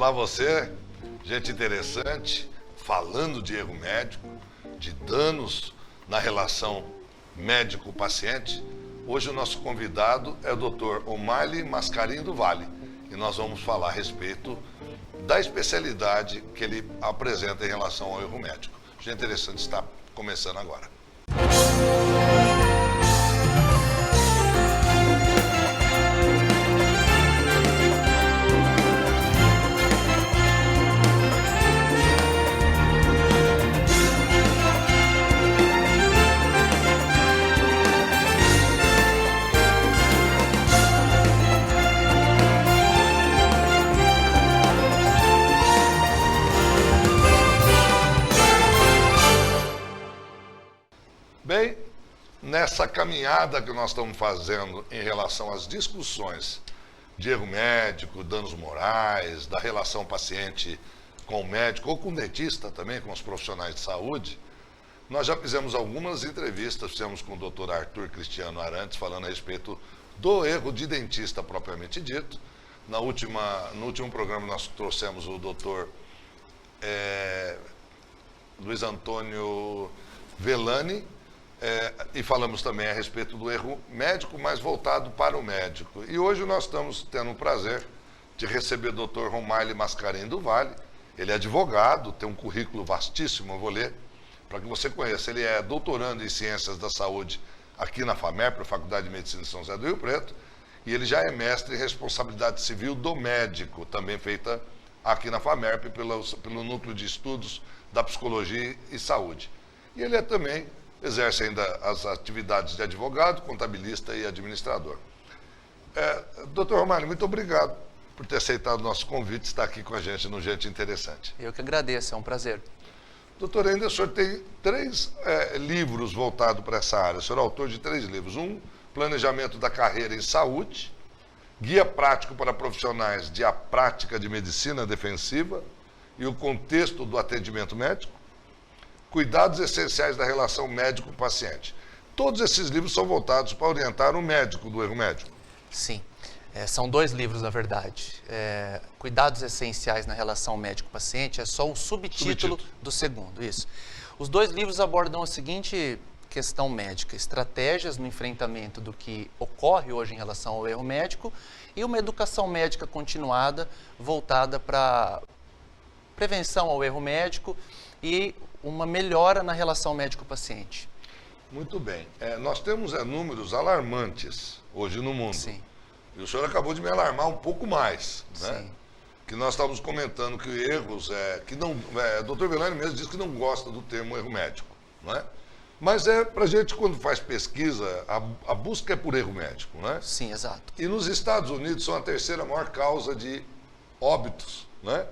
Olá você, gente interessante, falando de erro médico, de danos na relação médico-paciente. Hoje o nosso convidado é o Dr. Omaily Mascarenhas do Valle e nós vamos falar a respeito da especialidade que ele apresenta em relação ao erro médico. Gente interessante está começando agora. Bem, nessa caminhada que nós estamos fazendo em relação às discussões de erro médico, danos morais, da relação paciente com o médico ou com o dentista também, com os profissionais de saúde, nós já fizemos algumas entrevistas, fizemos com o Dr. Arthur Cristiano Arantes, falando a respeito do erro de dentista propriamente dito. No último programa nós trouxemos o Dr. Luiz Antônio Vellani, e falamos também a respeito do erro médico, mas voltado para o médico. E hoje nós estamos tendo o prazer de receber o Dr. Omaily Mascarenhas do Valle. Ele é advogado, tem um currículo vastíssimo, eu vou ler para que você conheça. Ele é doutorando em Ciências da Saúde aqui na FAMERP, Faculdade de Medicina de São José do Rio Preto, e ele já é mestre em Responsabilidade Civil do Médico, também feita aqui na FAMERP pelo Núcleo de Estudos da Psicologia e Saúde. E ele é também exerce ainda as atividades de advogado, contabilista e administrador. Dr. Omaily, muito obrigado por ter aceitado o nosso convite e estar aqui com a gente no Gente Interessante. Eu que agradeço, é um prazer. Doutor, ainda o senhor tem 3 livros voltados para essa área. O senhor é autor de 3 livros. Um, Planejamento da Carreira em Saúde, Guia Prático para Profissionais de A Prática de Medicina Defensiva e o Contexto do Atendimento Médico, Cuidados Essenciais da Relação Médico-Paciente. Todos esses livros são voltados para orientar o médico do erro médico. Sim, são 2 livros, na verdade. Cuidados Essenciais na Relação Médico-Paciente é só o subtítulo do segundo, isso. Os 2 livros abordam a seguinte questão médica: estratégias no enfrentamento do que ocorre hoje em relação ao erro médico e uma educação médica continuada voltada para prevenção ao erro médico e uma melhora na relação médico-paciente. Muito bem. Nós temos números alarmantes hoje no mundo. Sim. E o senhor acabou de me alarmar um pouco mais, né? Sim. Que nós estávamos comentando que erros, que não, o Dr. Vellani mesmo diz que não gosta do termo erro médico, não é? Mas pra gente, quando faz pesquisa, a busca é por erro médico, não é? Sim, exato. E nos Estados Unidos são a 3ª maior causa de óbitos, não é?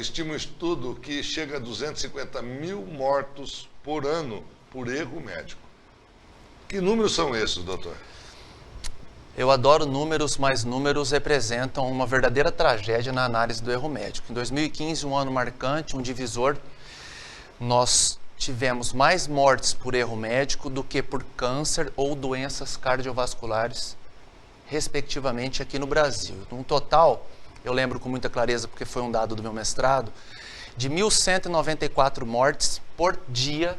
Estima um estudo que chega a 250 mil mortos por ano por erro médico. Que números são esses, doutor? Eu adoro números, mas números representam uma verdadeira tragédia na análise do erro médico. Em 2015, um ano marcante, um divisor, nós tivemos mais mortes por erro médico do que por câncer ou doenças cardiovasculares, respectivamente, aqui no Brasil. No total, eu lembro com muita clareza, porque foi um dado do meu mestrado, de 1.194 mortes por dia.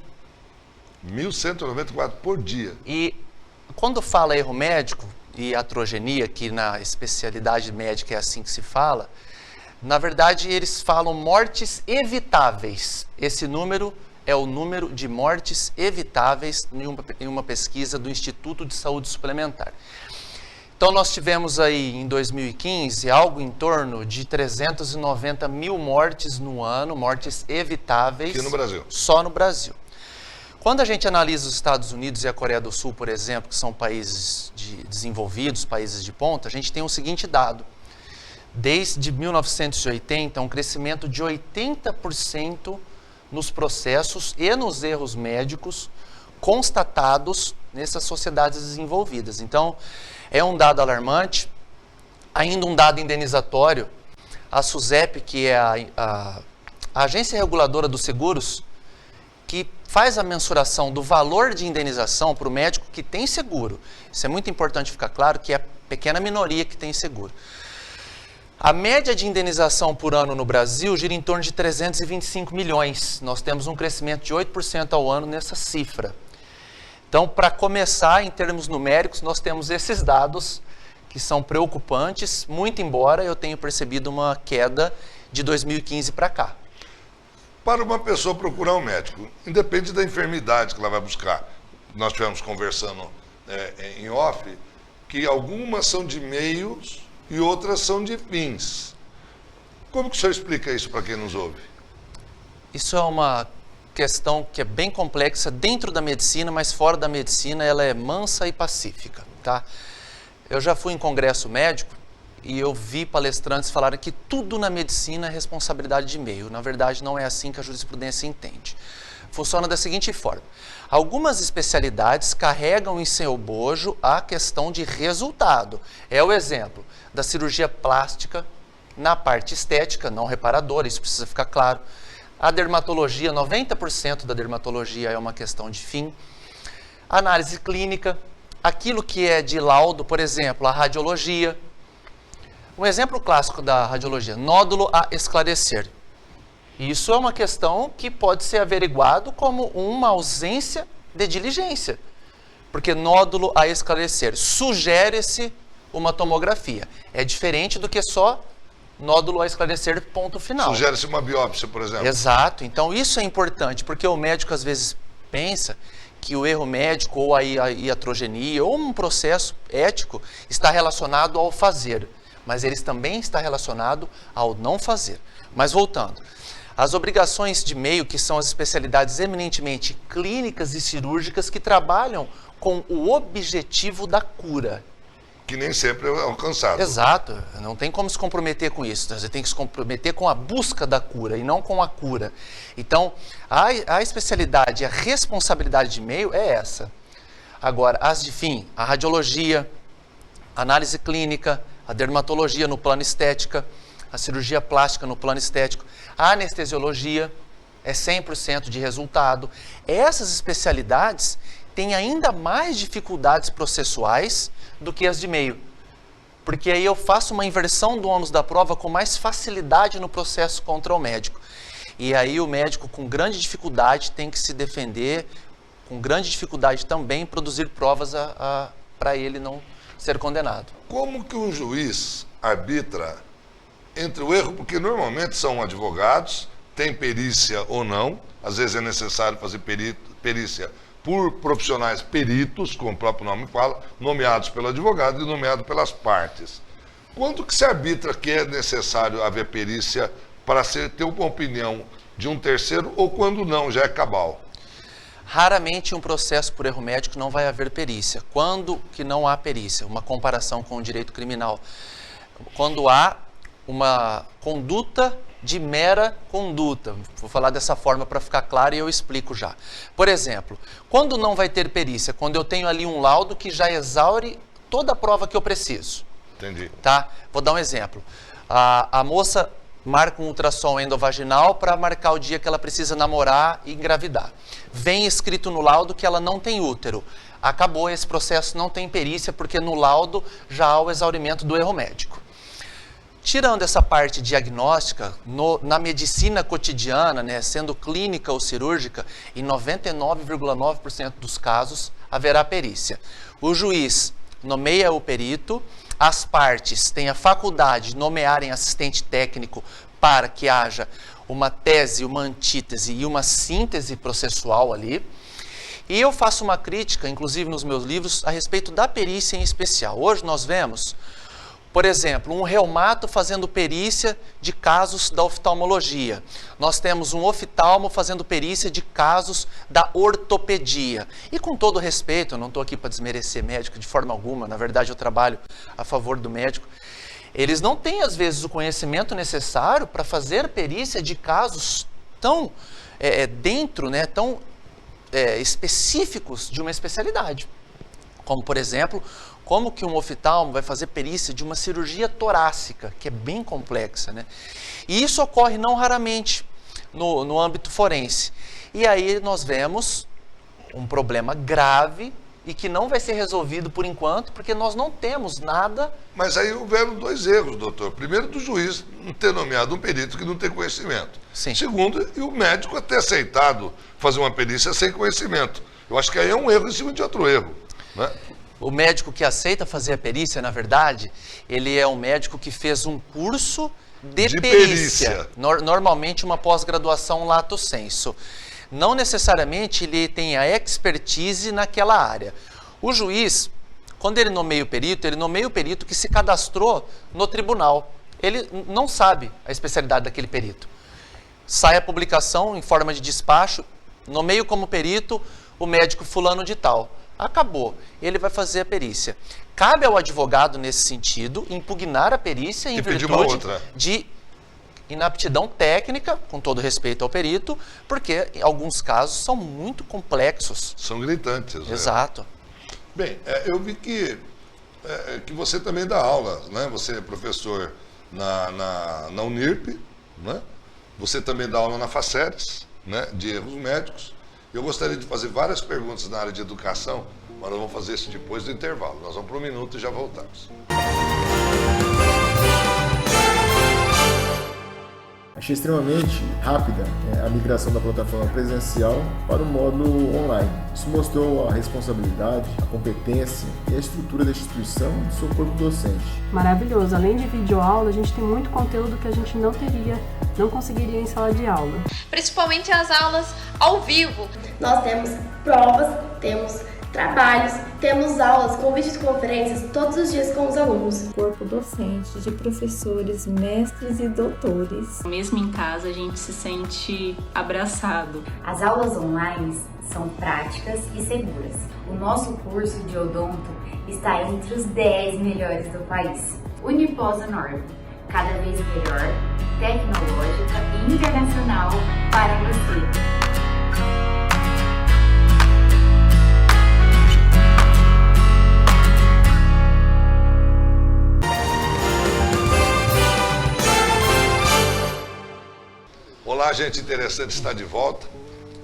1.194 por dia. E quando fala erro médico e atrogenia, que na especialidade médica é assim que se fala, na verdade eles falam mortes evitáveis. Esse número é o número de mortes evitáveis em uma pesquisa do Instituto de Saúde Suplementar. Então nós tivemos aí em 2015 algo em torno de 390 mil mortes no ano, mortes evitáveis. Aqui no Brasil. Só no Brasil. Quando a gente analisa os Estados Unidos e a Coreia do Sul, por exemplo, que são países desenvolvidos, países de ponta, a gente tem o seguinte dado: desde 1980, um crescimento de 80% nos processos e nos erros médicos constatados nessas sociedades desenvolvidas. Então, é um dado alarmante. Ainda um dado indenizatório: a SUSEP, que é a agência reguladora dos seguros, que faz a mensuração do valor de indenização para o médico que tem seguro. Isso é muito importante ficar claro, que é a pequena minoria que tem seguro. A média de indenização por ano no Brasil gira em torno de 325 milhões. Nós temos um crescimento de 8% ao ano nessa cifra. Então, para começar, em termos numéricos, nós temos esses dados que são preocupantes, muito embora eu tenha percebido uma queda de 2015 para cá. Para uma pessoa procurar um médico, independe da enfermidade que ela vai buscar, nós estivemos conversando em off, que algumas são de meios e outras são de fins. Como que o senhor explica isso para quem nos ouve? Isso é uma questão que é bem complexa dentro da medicina, mas fora da medicina ela é mansa e pacífica, tá? Eu já fui em congresso médico e eu vi palestrantes falarem que tudo na medicina é responsabilidade de meio. Na verdade, não é assim que a jurisprudência entende. Funciona da seguinte forma: algumas especialidades carregam em seu bojo a questão de resultado. É o exemplo da cirurgia plástica na parte estética, não reparadora, isso precisa ficar claro. A dermatologia, 90% da dermatologia é uma questão de fim. Análise clínica, aquilo que é de laudo, por exemplo, a radiologia. Um exemplo clássico da radiologia, nódulo a esclarecer. Isso é uma questão que pode ser averiguado como uma ausência de diligência, porque nódulo a esclarecer, sugere-se uma tomografia. É diferente do que só nódulo a esclarecer, ponto final. Sugere-se uma biópsia, por exemplo. Exato. Então isso é importante, porque o médico às vezes pensa que o erro médico ou a iatrogenia ou um processo ético está relacionado ao fazer, mas ele também está relacionado ao não fazer. Mas voltando, as obrigações de meio, que são as especialidades eminentemente clínicas e cirúrgicas que trabalham com o objetivo da cura. Que nem sempre é alcançado. Exato, não tem como se comprometer com isso, você tem que se comprometer com a busca da cura e não com a cura. Então, a especialidade, a responsabilidade de meio é essa. Agora, as de fim, a radiologia, a análise clínica, a dermatologia no plano estética, a cirurgia plástica no plano estético, a anestesiologia é 100% de resultado. Essas especialidades têm ainda mais dificuldades processuais do que as de meio, porque aí eu faço uma inversão do ônus da prova com mais facilidade no processo contra o médico. E aí o médico com grande dificuldade tem que se defender, com grande dificuldade também produzir provas para ele não ser condenado. Como que um juiz arbitra entre o erro, porque normalmente são advogados, tem perícia ou não, às vezes é necessário fazer perícia por profissionais peritos, como o próprio nome fala, nomeados pelo advogado e nomeados pelas partes. Quando que se arbitra que é necessário haver perícia para ter uma opinião de um terceiro ou quando não, já é cabal? Raramente um processo por erro médico não vai haver perícia. Quando que não há perícia? Uma comparação com o direito criminal. Quando há uma conduta de mera conduta. Vou falar dessa forma para ficar claro e eu explico já. Por exemplo, quando não vai ter perícia? Quando eu tenho ali um laudo que já exaure toda a prova que eu preciso. Entendi. Tá? Vou dar um exemplo. A moça marca um ultrassom endovaginal para marcar o dia que ela precisa namorar e engravidar. Vem escrito no laudo que ela não tem útero. Acabou, esse processo não tem perícia porque no laudo já há o exaurimento do erro médico. Tirando essa parte diagnóstica, na medicina cotidiana, né, sendo clínica ou cirúrgica, em 99,9% dos casos haverá perícia. O juiz nomeia o perito, as partes têm a faculdade de nomearem assistente técnico para que haja uma tese, uma antítese e uma síntese processual ali. E eu faço uma crítica, inclusive nos meus livros, a respeito da perícia em especial. Hoje nós vemos, por exemplo, um reumato fazendo perícia de casos da oftalmologia. Nós temos um oftalmo fazendo perícia de casos da ortopedia. E com todo respeito, eu não estou aqui para desmerecer médico de forma alguma, na verdade eu trabalho a favor do médico. Eles não têm, às vezes, o conhecimento necessário para fazer perícia de casos tão dentro, né, tão específicos de uma especialidade. Como, por exemplo, como que um oftalmo vai fazer perícia de uma cirurgia torácica, que é bem complexa, né? E isso ocorre não raramente no âmbito forense. E aí nós vemos um problema grave e que não vai ser resolvido por enquanto, porque nós não temos nada. Mas aí houveram 2 erros, doutor. Primeiro, do juiz não ter nomeado um perito que não tem conhecimento. Sim. Segundo, e o médico ter aceitado fazer uma perícia sem conhecimento. Eu acho que aí é um erro em cima de outro erro, né? O médico que aceita fazer a perícia, na verdade, ele é um médico que fez um curso de perícia. Normalmente uma pós-graduação lato sensu. Não necessariamente ele tem a expertise naquela área. O juiz, quando ele nomeia o perito que se cadastrou no tribunal. Ele não sabe a especialidade daquele perito. Sai a publicação em forma de despacho, nomeio como perito o médico fulano de tal. Acabou. Ele vai fazer a perícia. Cabe ao advogado, nesse sentido, impugnar a perícia em virtude de inaptidão técnica, com todo respeito ao perito, porque em alguns casos são muito complexos. São gritantes. Exato. Bem, eu vi que você também dá aula, né? Você é professor na Unirp, né? Você também dá aula na Faceres, né? De erros médicos. Eu gostaria de fazer várias perguntas na área de educação, mas nós vamos fazer isso depois do intervalo. Nós vamos para 1 minuto e já voltamos. Achei extremamente rápida a migração da plataforma presencial para o módulo online. Isso mostrou a responsabilidade, a competência e a estrutura da instituição e do seu corpo docente. Maravilhoso. Além de videoaula, a gente tem muito conteúdo que a gente não conseguiria em sala de aula. Principalmente as aulas ao vivo. Nós temos provas, temos trabalhos, temos aulas com videoconferências todos os dias com os alunos. Corpo docente de professores, mestres e doutores. Mesmo em casa, a gente se sente abraçado. As aulas online são práticas e seguras. O nosso curso de odonto está entre os 10 melhores do país. Unipós Norte, cada vez melhor, tecnológica e internacional para você. Olá, gente interessante está de volta.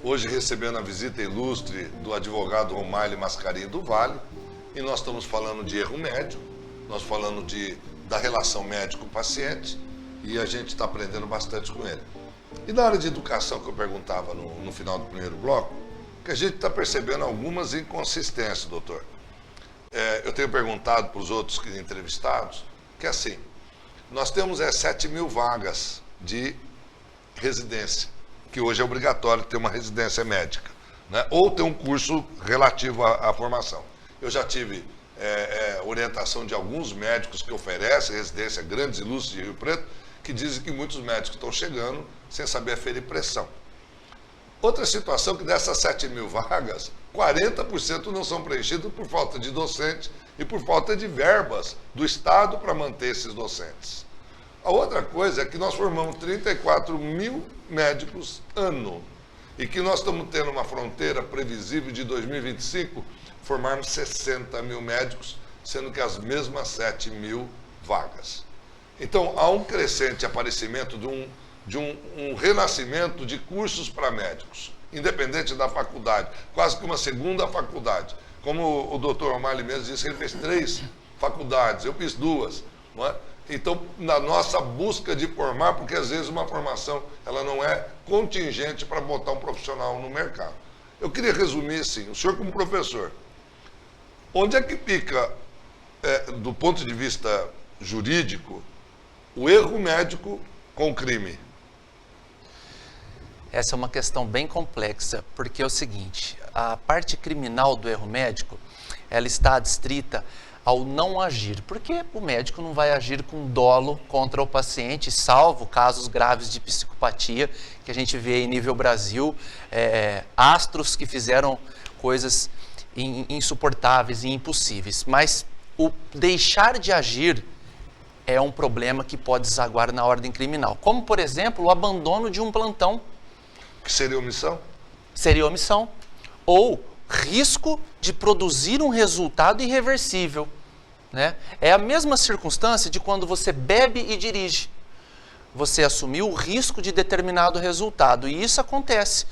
Hoje recebendo a visita ilustre do advogado Romaile Mascarinho do Vale. E nós estamos falando de erro médico, nós falando da relação médico-paciente e a gente está aprendendo bastante com ele. E na área de educação que eu perguntava no final do primeiro bloco, que a gente está percebendo algumas inconsistências, doutor. Eu tenho perguntado para os outros entrevistados que assim, nós temos 7.000 vagas de residência, que hoje é obrigatório ter uma residência médica, né? Ou ter um curso relativo à formação. Eu já tive orientação de alguns médicos que oferecem residência grandes e ilustres de Rio Preto, que dizem que muitos médicos estão chegando sem saber aferir pressão. Outra situação que dessas 7.000 vagas, 40% não são preenchidas por falta de docente e por falta de verbas do Estado para manter esses docentes. A outra coisa é que nós formamos 34.000 médicos ano e que nós estamos tendo uma fronteira previsível de 2025 formarmos 60.000 médicos, sendo que as mesmas 7.000 vagas. Então, há um crescente aparecimento de um renascimento de cursos para médicos, independente da faculdade, quase que uma segunda faculdade. Como o doutor Romaile mesmo disse, ele fez 3 faculdades, eu fiz 2, não é? Então, na nossa busca de formar, porque às vezes uma formação ela não é contingente para botar um profissional no mercado. Eu queria resumir assim, o senhor como professor, onde é que fica, do ponto de vista jurídico, o erro médico com o crime? Essa é uma questão bem complexa, porque é o seguinte, a parte criminal do erro médico, ela está adstrita ao não agir, porque o médico não vai agir com dolo contra o paciente, salvo casos graves de psicopatia, que a gente vê em nível Brasil, astros que fizeram coisas insuportáveis e impossíveis. Mas o deixar de agir é um problema que pode desaguar na ordem criminal, como, por exemplo, o abandono de um plantão. Que seria omissão? Seria omissão. Ou risco de produzir um resultado irreversível, né? É a mesma circunstância de quando você bebe e dirige. Você assumiu o risco de determinado resultado, e isso acontece.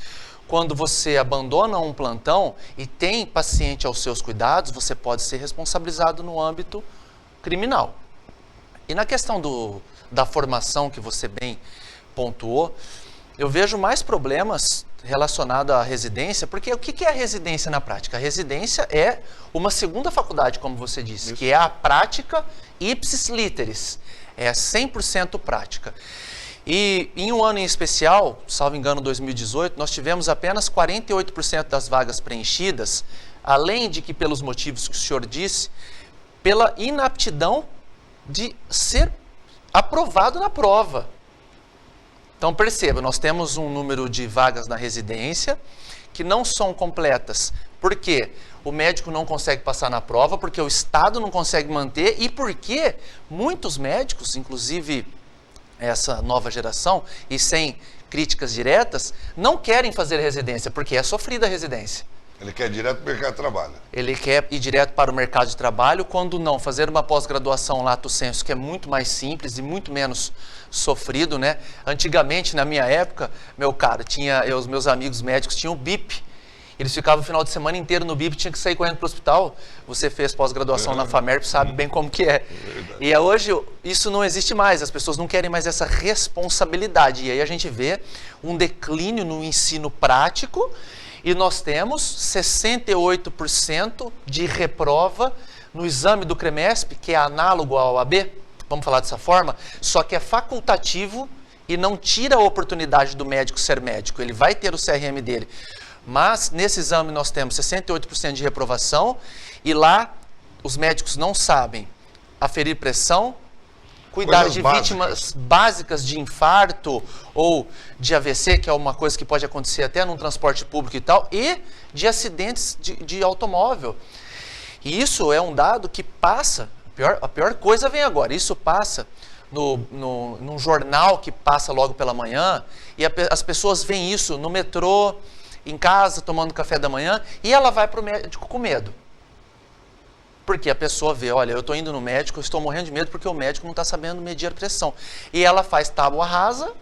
quando você abandona um plantão e tem paciente aos seus cuidados, você pode ser responsabilizado no âmbito criminal. E na questão da formação que você bem pontuou, eu vejo mais problemas relacionados à residência, porque o que é a residência na prática? A residência é uma segunda faculdade, como você disse, que é a prática ipsis literis, é 100% prática. E em um ano em especial, salvo engano 2018, nós tivemos apenas 48% das vagas preenchidas, além de que pelos motivos que o senhor disse, pela inaptidão de ser aprovado na prova. Então perceba, nós temos um número de vagas na residência que não são completas. Por quê? O médico não consegue passar na prova, porque o Estado não consegue manter e porque muitos médicos, inclusive essa nova geração, e sem críticas diretas, não querem fazer residência, porque é sofrida a residência. Ele quer ir direto para o mercado de trabalho. Ele quer ir direto para o mercado de trabalho, quando não, fazer uma pós-graduação lato sensu, que é muito mais simples e muito menos sofrido, né? Antigamente, na minha época, meu cara, os meus amigos médicos tinham BIP. Eles ficavam o final de semana inteiro no BIP, tinha que sair correndo para o hospital. Você fez pós-graduação na FAMERP, sabe bem como que é. E hoje isso não existe mais, as pessoas não querem mais essa responsabilidade. E aí a gente vê um declínio no ensino prático, e nós temos 68% de reprova no exame do CREMESP, que é análogo ao OAB, vamos falar dessa forma, só que é facultativo e não tira a oportunidade do médico ser médico, ele vai ter o CRM dele. Mas nesse exame nós temos 68% de reprovação e lá os médicos não sabem aferir pressão, cuidar de vítimas básicas de infarto ou de AVC, que é uma coisa que pode acontecer até num transporte público e tal, e de acidentes de automóvel. E isso é um dado que passa, a pior coisa vem agora, isso passa num jornal que passa logo pela manhã, e as pessoas veem isso no metrô, em casa, tomando café da manhã, e ela vai para o médico com medo. Porque a pessoa vê, olha, eu estou indo no médico, eu estou morrendo de medo porque o médico não está sabendo medir a pressão. E ela faz tábua rasa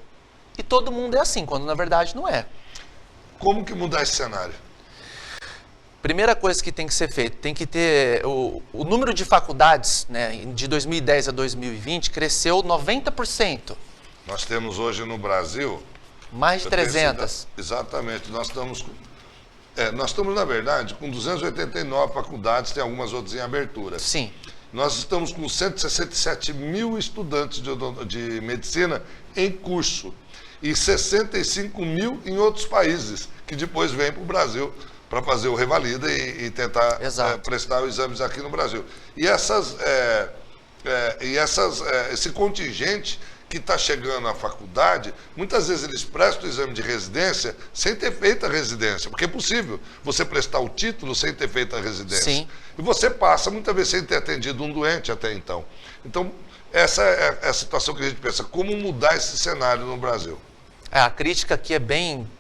e todo mundo é assim, quando na verdade não é. Como que mudar esse cenário? Primeira coisa que tem que ser feito, tem que ter o número de faculdades, né, de 2010 a 2020 cresceu 90%. Nós temos hoje no Brasil... Mais de 300. Exatamente, nós estamos, na verdade, com 289 faculdades, tem algumas outras em abertura. Sim. Nós estamos com 167 mil estudantes de medicina em curso e 65 mil em outros países, que depois vêm para o Brasil para fazer o revalida e tentar prestar os exames aqui no Brasil. E esse contingente que está chegando à faculdade, muitas vezes eles prestam o exame de residência sem ter feito a residência, porque é possível você prestar o título sem ter feito a residência. Sim. E você passa muitas vezes sem ter atendido um doente até então. Então, essa é a situação que a gente pensa, como mudar esse cenário no Brasil. A crítica aqui é bem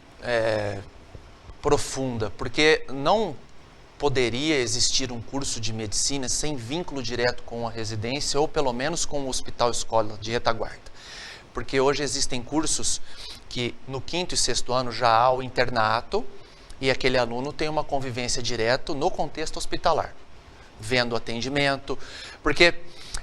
profunda, porque não poderia existir um curso de medicina sem vínculo direto com a residência ou pelo menos com o hospital escola de retaguarda. Porque hoje existem cursos que no 5º e 6º ano já há o internato e aquele aluno tem uma convivência direta no contexto hospitalar, vendo atendimento, porque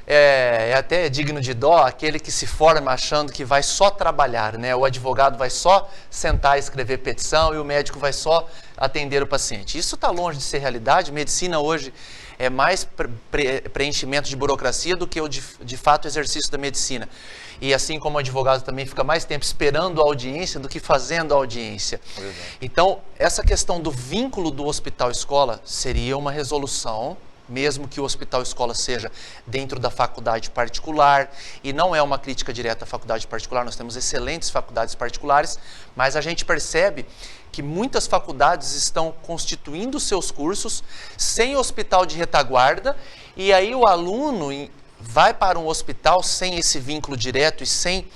é até digno de dó aquele que se forma achando que vai só trabalhar, né? O advogado vai só sentar e escrever petição e o médico vai só atender o paciente. Isso está longe de ser realidade. Medicina hoje é mais preenchimento de burocracia do que o de fato exercício da medicina. E assim como o advogado também fica mais tempo esperando a audiência do que fazendo a audiência. Então, essa questão do vínculo do hospital-escola seria uma resolução, mesmo que o hospital-escola seja dentro da faculdade particular, e não é uma crítica direta à faculdade particular, nós temos excelentes faculdades particulares, mas a gente percebe que muitas faculdades estão constituindo seus cursos sem hospital de retaguarda, e aí o aluno vai para um hospital sem esse vínculo direto e sem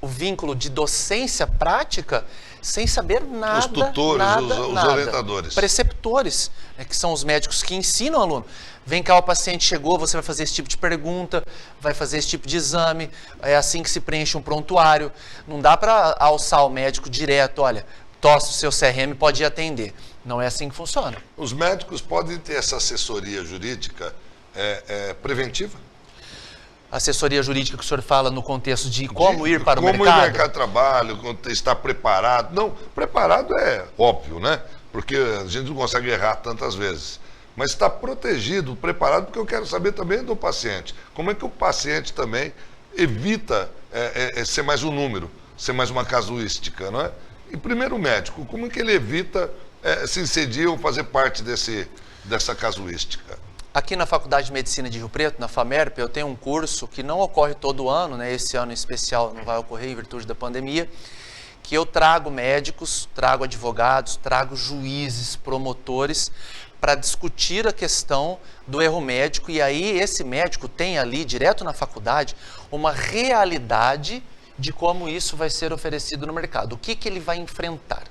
o vínculo de docência prática, sem saber nada. Os tutores, os orientadores. Preceptores, que são os médicos que ensinam o aluno. Vem cá, o paciente chegou, você vai fazer esse tipo de pergunta, vai fazer esse tipo de exame, é assim que se preenche um prontuário. Não dá para alçar o médico direto, olha, tosse, o seu CRM pode ir atender. Não é assim que funciona. Os médicos podem ter essa assessoria jurídica preventiva? Assessoria jurídica que o senhor fala no contexto de como ir para o mercado? Como ir no mercado de trabalho, estar preparado. Não, preparado é óbvio, né? Porque a gente não consegue errar tantas vezes. Mas está protegido, preparado, porque eu quero saber também do paciente. Como é que o paciente também evita ser mais um número, ser mais uma casuística, não é? E primeiro o médico, como é que ele evita se inserir ou fazer parte dessa casuística? Aqui na Faculdade de Medicina de Rio Preto, na FAMERP, eu tenho um curso que não ocorre todo ano, né? Esse ano em especial não vai ocorrer em virtude da pandemia, que eu trago médicos, trago advogados, trago juízes, promotores, para discutir a questão do erro médico, e aí esse médico tem ali, direto na faculdade, uma realidade de como isso vai ser oferecido no mercado, o que ele vai enfrentar.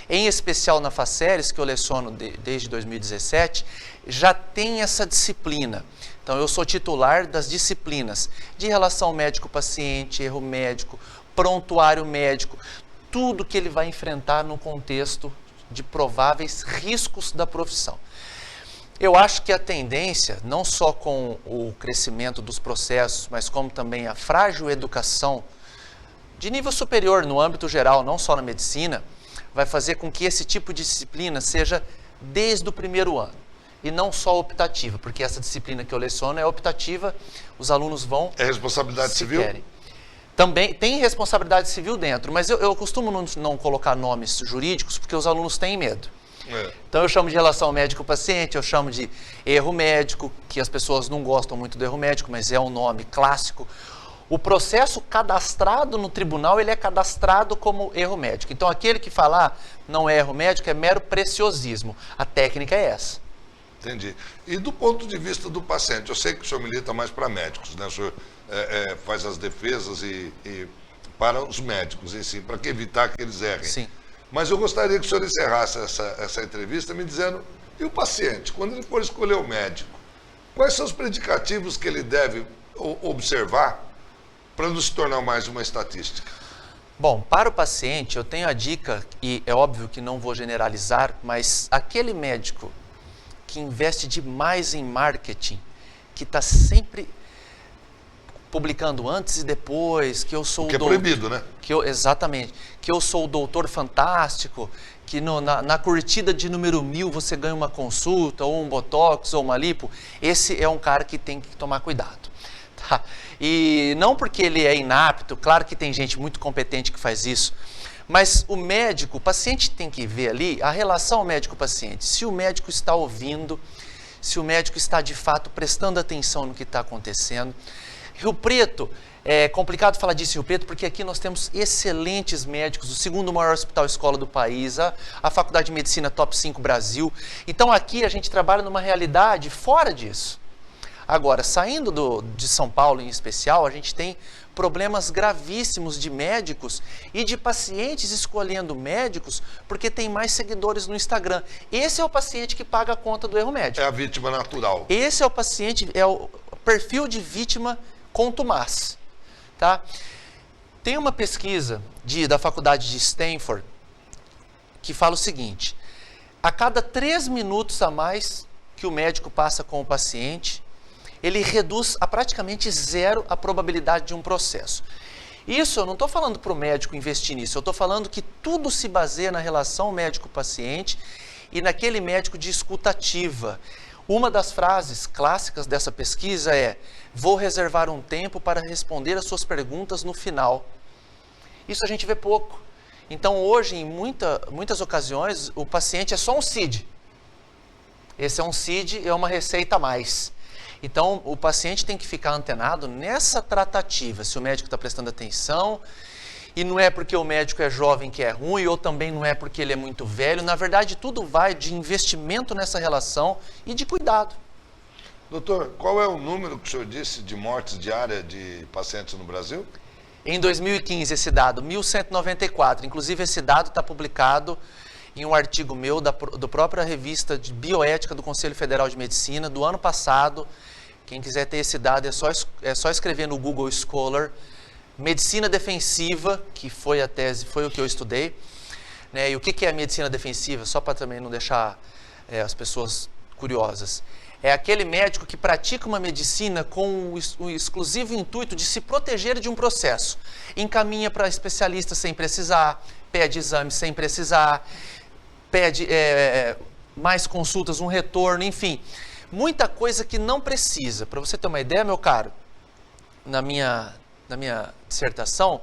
Em especial na FACERES, que eu leciono desde 2017, já tem essa disciplina. Então eu sou titular das disciplinas de relação médico-paciente, erro médico, prontuário médico, tudo que ele vai enfrentar no contexto de prováveis riscos da profissão. Eu acho que a tendência, não só com o crescimento dos processos, mas como também a frágil educação de nível superior no âmbito geral, não só na medicina, vai fazer com que esse tipo de disciplina seja desde o primeiro ano e não só optativa, porque essa disciplina que eu leciono é optativa, os alunos vão... É responsabilidade civil? Querem. Também tem responsabilidade civil dentro, mas eu costumo não colocar nomes jurídicos porque os alunos têm medo. Então eu chamo de relação médico-paciente, eu chamo de erro médico, que as pessoas não gostam muito do erro médico, mas é um nome clássico. O processo cadastrado no tribunal, ele é cadastrado como erro médico. Então aquele que falar não é erro médico é mero preciosismo. A técnica é essa. Entendi. E do ponto de vista do paciente, eu sei que o senhor milita mais para médicos, né? O senhor faz as defesas e para os médicos em si, para evitar que eles errem. Sim. Mas eu gostaria que o senhor encerrasse essa entrevista me dizendo, e o paciente, quando ele for escolher o médico, quais são os predicativos que ele deve observar para não se tornar mais uma estatística? Bom, para o paciente eu tenho a dica, e é óbvio que não vou generalizar, mas aquele médico que investe demais em marketing, que está sempre publicando antes e depois, que eu sou o doutor... Que é proibido, né? Exatamente. Que eu sou o doutor fantástico, que na curtida de número 1000 você ganha uma consulta, ou um botox, ou uma lipo. Esse é um cara que tem que tomar cuidado. Tá? E não porque ele é inapto, claro que tem gente muito competente que faz isso, mas o médico, o paciente tem que ver ali a relação médico-paciente. Se o médico está ouvindo, se o médico está de fato prestando atenção no que está acontecendo. Rio Preto, é complicado falar disso em Rio Preto, porque aqui nós temos excelentes médicos, o segundo maior hospital-escola do país, a Faculdade de Medicina Top 5 Brasil. Então aqui a gente trabalha numa realidade fora disso. Agora, saindo de São Paulo em especial, a gente tem problemas gravíssimos de médicos e de pacientes escolhendo médicos porque tem mais seguidores no Instagram. Esse é o paciente que paga a conta do erro médico. É a vítima natural. Esse é o paciente, é o perfil de vítima contumaz. Tá? Tem uma pesquisa da Faculdade de Stanford que fala o seguinte: a cada 3 minutos a mais que o médico passa com o paciente, ele reduz a praticamente zero a probabilidade de um processo. Isso eu não estou falando para o médico investir nisso, eu estou falando que tudo se baseia na relação médico-paciente e naquele médico de escuta ativa. Uma das frases clássicas dessa pesquisa é: vou reservar um tempo para responder as suas perguntas no final. Isso a gente vê pouco. Então hoje, em muitas ocasiões, o paciente é só um CID. Esse é um CID, é uma receita a mais. Então, o paciente tem que ficar antenado nessa tratativa, se o médico está prestando atenção, e não é porque o médico é jovem que é ruim, ou também não é porque ele é muito velho. Na verdade, tudo vai de investimento nessa relação e de cuidado. Doutor, qual é o número que o senhor disse de mortes diárias de pacientes no Brasil? Em 2015, esse dado, 1.194. Inclusive, esse dado está publicado em um artigo meu do própria revista de bioética do Conselho Federal de Medicina, do ano passado. Quem quiser ter esse dado é só escrever no Google Scholar, Medicina Defensiva, que foi a tese, foi o que eu estudei, né? E o que é a medicina defensiva? Só para também não deixar as pessoas curiosas. É aquele médico que pratica uma medicina com o exclusivo intuito de se proteger de um processo. Encaminha para especialista sem precisar, pede exame sem precisar, pede mais consultas, um retorno, enfim. Muita coisa que não precisa. Para você ter uma ideia, meu caro, na minha dissertação,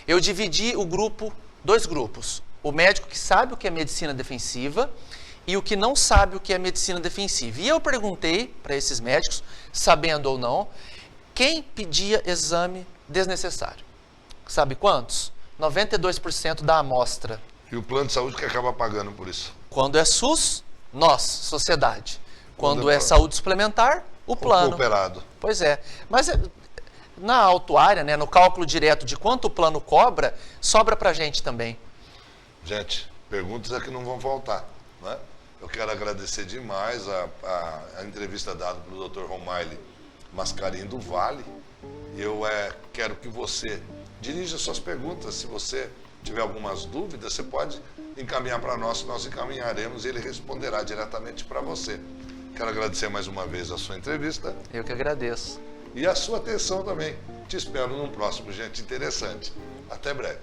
eu dividi o grupo, 2 grupos. O médico que sabe o que é medicina defensiva e o que não sabe o que é medicina defensiva. E eu perguntei para esses médicos, sabendo ou não, quem pedia exame desnecessário. Sabe quantos? 92% da amostra. E o plano de saúde que acaba pagando por isso? Quando é SUS, nós, sociedade. Quando é saúde suplementar, o plano. Cooperado. Pois é. Mas na autuária, né, no cálculo direto de quanto o plano cobra, sobra para a gente também. Gente, perguntas é que não vão faltar, né? Eu quero agradecer demais a entrevista dada pelo Dr. Romaile Mascarim do Vale. E eu quero que você dirija suas perguntas. Se você tiver algumas dúvidas, você pode encaminhar para nós encaminharemos e ele responderá diretamente para você. Quero agradecer mais uma vez a sua entrevista. Eu que agradeço. E a sua atenção também. Te espero num próximo Gente Interessante. Até breve.